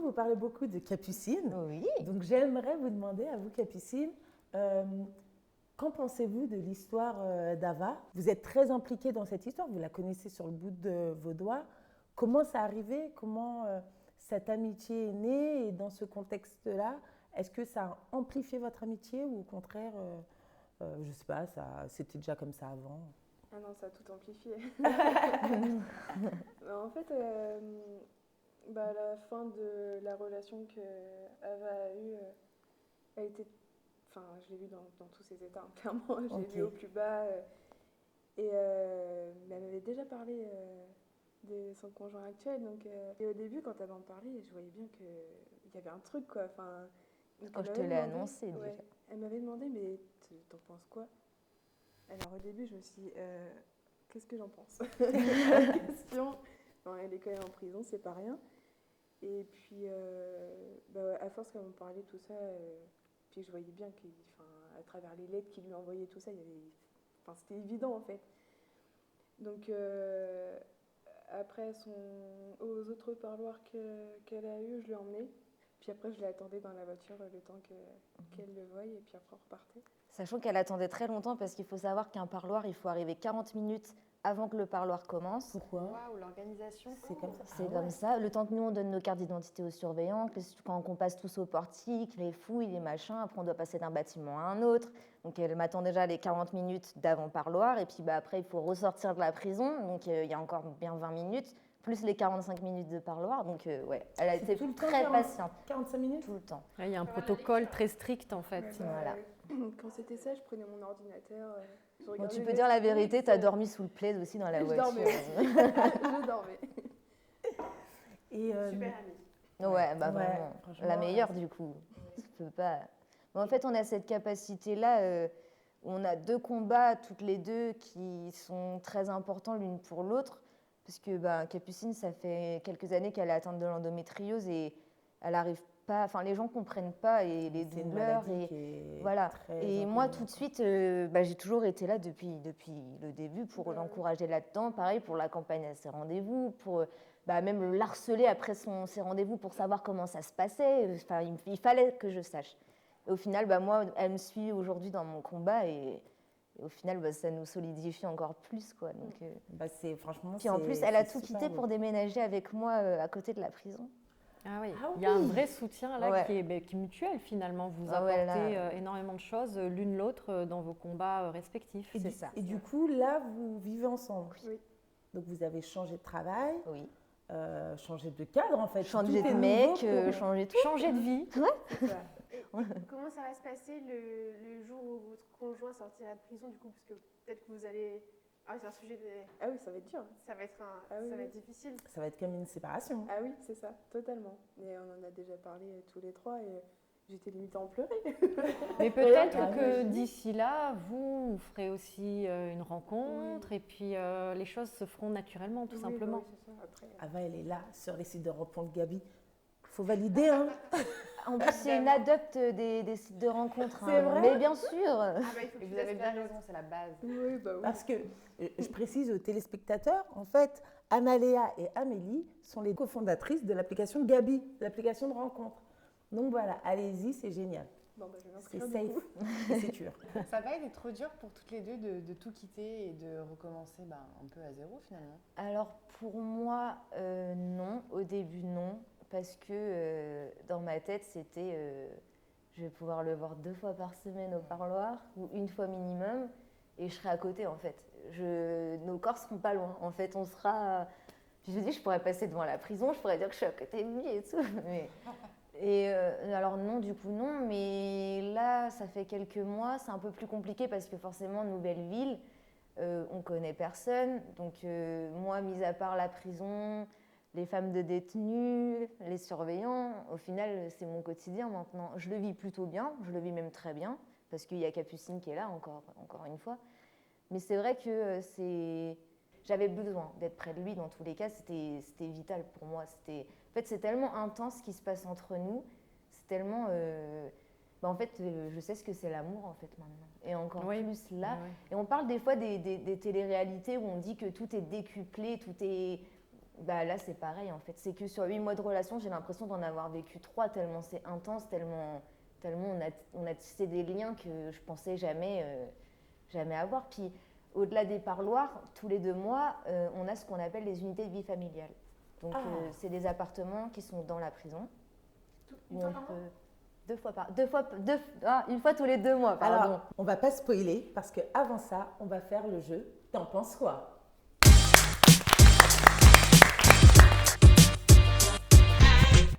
coup, vous parlez beaucoup de Capucine. Oui. Donc, j'aimerais vous demander, à vous, Capucine, qu'en pensez-vous de l'histoire d'Ava? Vous êtes très impliquée dans cette histoire, vous la connaissez sur le bout de vos doigts. Comment ça arrivé? Comment cette amitié est née? Et dans ce contexte-là, est-ce que ça a amplifié votre amitié ou au contraire, je ne sais pas, c'était déjà comme ça avant? Ah non, ça a tout amplifié. En fait, la fin de la relation qu'Ava a eue a été... Enfin, je l'ai vu dans tous ses états, hein, clairement. Je l'ai vu au plus bas. Mais elle m'avait déjà parlé de son conjoint actuel. Donc, et au début, quand elle m'en parlait, je voyais bien qu'il y avait un truc, quoi. Enfin, Quand je te l'ai annoncé, ouais, déjà. Elle m'avait demandé, mais t'en penses quoi? Alors au début, je me suis dit, qu'est-ce que j'en pense? La question. Non, elle est quand même en prison, c'est pas rien. Et puis, à force qu'elle me parlait tout ça, puis je voyais bien qu'à travers les lettres qu'il lui envoyait tout ça, c'était évident en fait. Donc après, aux autres parloirs qu'elle a eu, je l'ai emmené. Puis après, je l'attendais dans la voiture le temps qu'elle le voie, et puis après, on repartait. Sachant qu'elle attendait très longtemps parce qu'il faut savoir qu'un parloir, il faut arriver 40 minutes avant que le parloir commence. Pourquoi? Waouh, l'organisation. C'est comme ça. C'est comme ça. Le temps que nous, on donne nos cartes d'identité aux surveillants, quand on passe tous au portique, les fouilles, les machins, après on doit passer d'un bâtiment à un autre. Donc elle m'attend déjà les 40 minutes d'avant-parloir. Et puis après, il faut ressortir de la prison. Donc il y a encore bien 20 minutes, plus les 45 minutes de parloir. Donc ouais, elle a été très patiente. 45 minutes? Tout le temps. Il y a un protocole très strict en fait. Voilà. Quand c'était ça, je prenais mon ordinateur. Bon, tu peux dire la vérité, tu as dormi sous le plaid aussi dans la voiture. Je dormais aussi. Je dormais. Et, Super amie. Ouais, vraiment. La meilleure du coup. Tu peux pas. Mais en fait, on a cette capacité-là. On a 2 combats toutes les deux qui sont très importants l'une pour l'autre. Parce que Capucine, ça fait quelques années qu'elle est atteinte de l'endométriose et elle arrive pas. Enfin, les gens comprennent pas et les douleurs voilà. Et moi, tout de suite, j'ai toujours été là depuis le début pour l'encourager là-dedans. Pareil pour l'accompagner à ses rendez-vous, pour même le harceler après ses rendez-vous pour savoir comment ça se passait. Enfin, il fallait que je sache. Et au final, moi, elle me suit aujourd'hui dans mon combat et au final, ça nous solidifie encore plus, quoi. Donc, franchement. Puis en plus, elle a tout quitté pour déménager avec moi à côté de la prison. Ah oui, il y a un vrai soutien là qui est mutuel finalement. Vous apportez énormément de choses l'une l'autre dans vos combats respectifs. C'est ça. Et du coup, là, vous vivez ensemble. Oui. Donc vous avez changé de travail. Oui. Changer de cadre en fait. Changer de mec, changer tout. Changer de vie. Ouais. Comment ça va se passer le jour où votre conjoint sortira de prison du coup, parce que peut-être que vous allez... Ah oui, c'est un sujet de... Ah oui, ça va être dur. Ça va être difficile. Ça va être comme une séparation. Ah oui, c'est ça, totalement. Et on en a déjà parlé tous les trois et j'étais limite à en pleurer. Mais peut-être que d'ici là, vous ferez aussi une rencontre et puis les choses se feront naturellement, tout simplement. Oui, c'est ça. Après, Ava, elle est là sur les sites de rencontre, Gabi. Faut valider, hein. En plus, c'est une adepte des sites de rencontres. C'est vrai. Mais bien sûr. Et vous avez bien raison, c'est la base. Oui, oui. Parce que, je précise aux téléspectateurs, en fait, Analéa et Amélie sont les cofondatrices de l'application Gabi, l'application de rencontre. Donc voilà, allez-y, c'est génial. C'est safe et c'est sûr. Ça va être trop dur pour toutes les deux de tout quitter et de recommencer un peu à zéro finalement? Alors pour moi, non. Au début, non. Parce que dans ma tête, c'était je vais pouvoir le voir 2 fois par semaine au parloir ou 1 fois minimum et je serai à côté en fait. Nos corps seront pas loin. En fait, on sera... Je me dis, je pourrais passer devant la prison, je pourrais dire que je suis à côté de lui et tout. Alors non, du coup non, mais là, ça fait quelques mois, c'est un peu plus compliqué parce que forcément, nouvelle ville, on connaît personne. Donc moi, mis à part la prison, les femmes de détenus, les surveillants, au final, c'est mon quotidien maintenant. Je le vis plutôt bien, je le vis même très bien, parce qu'il y a Capucine qui est là, encore une fois. Mais c'est vrai que j'avais besoin d'être près de lui dans tous les cas, c'était vital pour moi. En fait, c'est tellement intense ce qui se passe entre nous, c'est tellement... en fait, je sais ce que c'est l'amour en fait maintenant, et encore plus là. Et on parle des fois des téléréalités où on dit que tout est décuplé, tout est... Bah là, c'est pareil en fait. C'est que sur 8 mois de relation, j'ai l'impression d'en avoir vécu 3, tellement c'est intense, tellement on a tissé des liens que je pensais jamais avoir. Puis au-delà des parloirs, tous les 2 mois, on a ce qu'on appelle les unités de vie familiale. Donc c'est des appartements qui sont dans la prison. Une fois par mois ? Une fois tous les 2 mois, pardon. Alors, on va pas spoiler parce qu'avant ça, on va faire le jeu. T'en penses quoi?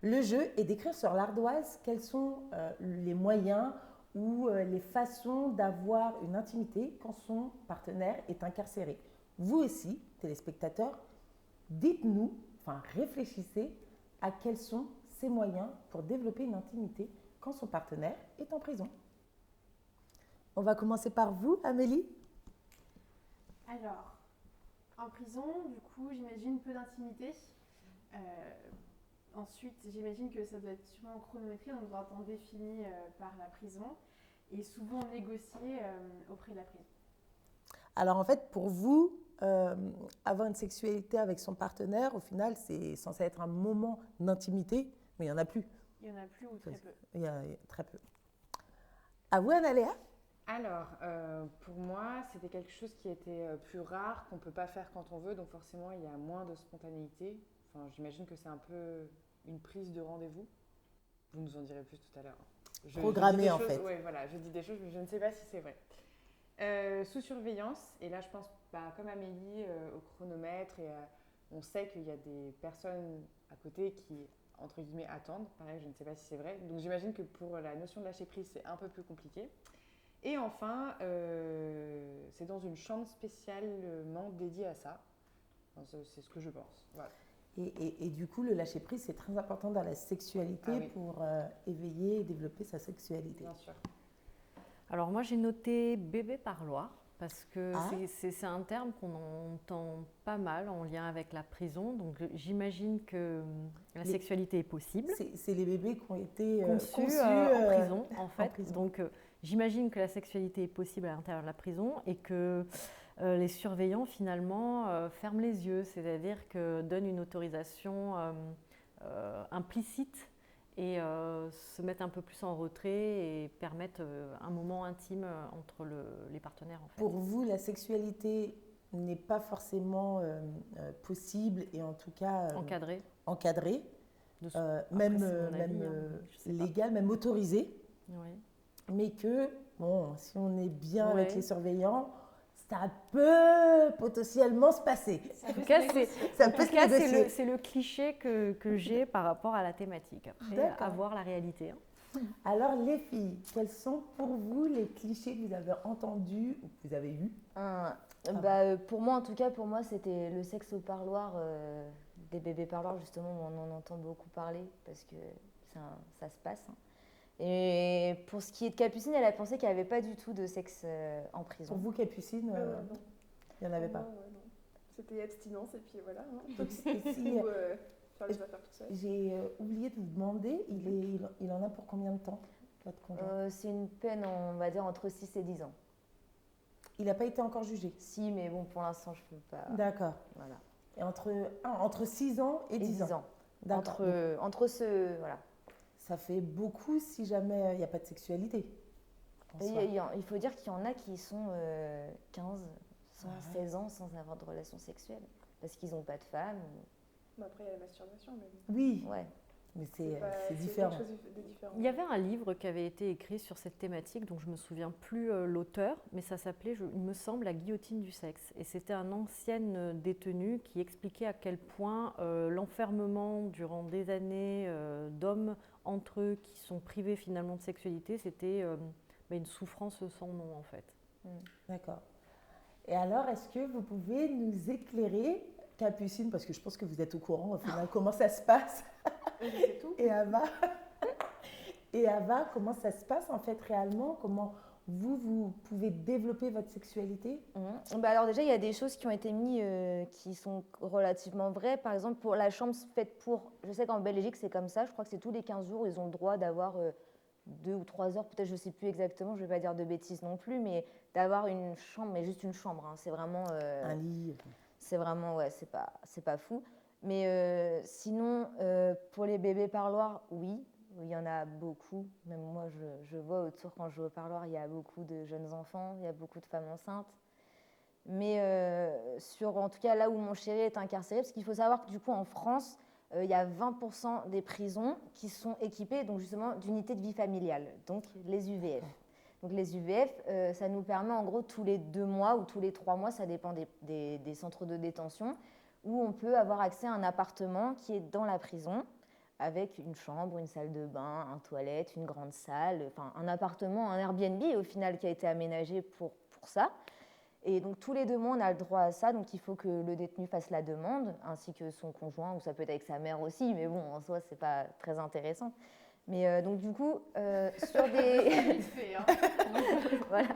Le jeu est d'écrire sur l'ardoise quels sont les moyens ou les façons d'avoir une intimité quand son partenaire est incarcéré. Vous aussi, téléspectateurs, dites-nous, réfléchissez à quels sont ces moyens pour développer une intimité quand son partenaire est en prison. On va commencer par vous, Amélie. Alors, en prison, du coup, j'imagine peu d'intimité. Ensuite, j'imagine que ça doit être sûrement chronométré, donc un temps défini par la prison et souvent négocié auprès de la prison. Alors en fait, pour vous, avoir une sexualité avec son partenaire, au final, c'est censé être un moment d'intimité, mais il n'y en a plus. Il n'y en a plus ou très peu. Il y a très peu. À vous, Analéa? Alors, pour moi, c'était quelque chose qui était plus rare, qu'on ne peut pas faire quand on veut, donc forcément, il y a moins de spontanéité. Enfin, j'imagine que c'est un peu une prise de rendez-vous. Vous nous en direz plus tout à l'heure. Programmé, en fait. Oui, voilà, je dis des choses, mais je ne sais pas si c'est vrai. Sous surveillance, et là, je pense, comme Amélie, au chronomètre, et on sait qu'il y a des personnes à côté qui, entre guillemets, attendent. Pareil, je ne sais pas si c'est vrai. Donc, j'imagine que pour la notion de lâcher prise, c'est un peu plus compliqué. Et enfin, c'est dans une chambre spécialement dédiée à ça. Enfin, c'est ce que je pense. Voilà. Et du coup, le lâcher-prise, c'est très important dans la sexualité pour éveiller et développer sa sexualité. Bien sûr. Alors moi, j'ai noté bébé parloir parce que c'est un terme qu'on entend pas mal en lien avec la prison. Donc j'imagine que la sexualité est possible. C'est les bébés qui ont été conçus en prison, en fait. Donc j'imagine que la sexualité est possible à l'intérieur de la prison et que les surveillants, finalement, ferment les yeux, c'est-à-dire que donnent une autorisation implicite et se mettent un peu plus en retrait et permettent un moment intime entre les partenaires. En fait. Pour vous, la sexualité n'est pas forcément possible et en tout cas encadrée même légale, même autorisée, mais que si on est bien avec les surveillants, ça peut potentiellement se passer. En tout cas, c'est le cliché que j'ai par rapport à la thématique. Après, à voir la réalité. Hein. Alors, les filles, quels sont pour vous les clichés que vous avez entendus ou que vous avez eus? Pour moi, en tout cas, c'était le sexe au parloir, des bébés parloirs, justement, où on en entend beaucoup parler parce que ça se passe. Hein. Et pour ce qui est de Capucine, elle a pensé qu'il n'y avait pas du tout de sexe en prison. Pour vous, Capucine, il n'y en avait pas. Non. C'était abstinence et puis voilà. Hein. Donc, faire les affaires tout seul. J'ai oublié de vous demander, il en a pour combien de temps, votre conjoint? C'est une peine, on va dire, entre 6 et 10 ans. Il n'a pas été encore jugé? Si, mais bon, pour l'instant, je ne peux pas. D'accord. Voilà. Et entre 6 ans et 10 ans. D'accord. Entre ce... Voilà. Ça fait beaucoup si jamais il n'y a pas de sexualité. Il faut dire qu'il y en a qui sont 15, 16 ans sans avoir de relations sexuelles. Parce qu'ils n'ont pas de femme. Après, il y a la masturbation. Mais... Oui, ouais. Mais c'est différent. Il y avait un livre qui avait été écrit sur cette thématique, dont je ne me souviens plus l'auteur, mais ça s'appelait, il me semble, La guillotine du sexe. Et c'était un ancien détenu qui expliquait à quel point l'enfermement durant des années d'hommes entre eux qui sont privés finalement de sexualité, c'était une souffrance sans nom en fait. D'accord. Et alors, est-ce que vous pouvez nous éclairer, Capucine, parce que je pense que vous êtes au courant au final, comment ça se passe? C'est tout. Et Ava, comment ça se passe en fait réellement? Comment vous pouvez développer votre sexualité? Alors déjà, il y a des choses qui ont été mises qui sont relativement vraies. Par exemple, pour la chambre faite pour... Je sais qu'en Belgique, c'est comme ça. Je crois que c'est tous les 15 jours, ils ont le droit d'avoir 2 ou 3 heures, peut-être, je ne sais plus exactement, je ne vais pas dire de bêtises non plus, mais d'avoir une chambre, mais juste une chambre. Hein. C'est vraiment... un lit. C'est vraiment, c'est pas fou. Mais sinon, pour les bébés parloirs, oui, il y en a beaucoup. Même moi, je vois autour, quand je vais au parloir, il y a beaucoup de jeunes enfants, il y a beaucoup de femmes enceintes. Mais en tout cas, là où mon chéri est incarcéré, parce qu'il faut savoir que du coup, en France, il y a 20% des prisons qui sont équipées donc justement d'unités de vie familiale, donc les UVF. Donc les UVF, ça nous permet en gros tous les 2 mois ou tous les 3 mois, ça dépend des centres de détention, où on peut avoir accès à un appartement qui est dans la prison, avec une chambre, une salle de bain, une toilette, une grande salle, enfin un appartement, un Airbnb au final qui a été aménagé pour ça. Et donc tous les 2 mois, on a le droit à ça, donc il faut que le détenu fasse la demande, ainsi que son conjoint, ou ça peut être avec sa mère aussi, mais bon, en soi, c'est pas très intéressant. Mais donc du coup, sur des... Fait, hein. Voilà.